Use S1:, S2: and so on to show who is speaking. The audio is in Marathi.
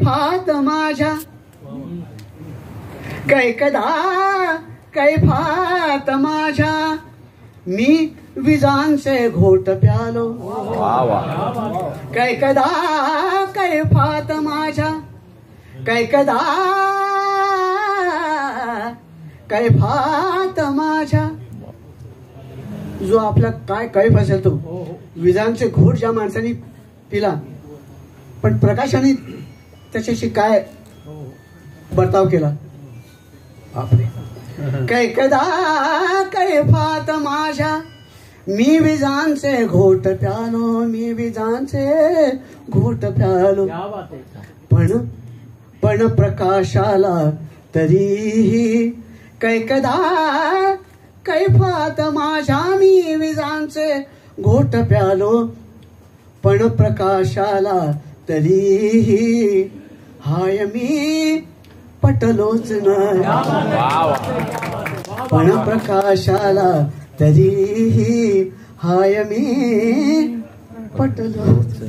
S1: कैफात माझ्या कैफात माझ्या मी विजांचे घोट प्यालो कैफात माझ्या कैफात माझ्या जो आपला काय कैफ असेल तो विजांचे घोट ज्या माणसाने पिला पण प्रकाशाने त्याच्याशी काय बर्ताव केला बापरे कैफात माझ्या मी विजांचे घोट प्यालो पण प्रकाशाला तरीही कैफात माझ्या मी विजांचे घोट प्यालो पण प्रकाशाला तरीही हाय मी पटलोच नाही पण प्रकाशाला तरीही हाय मी पटलोच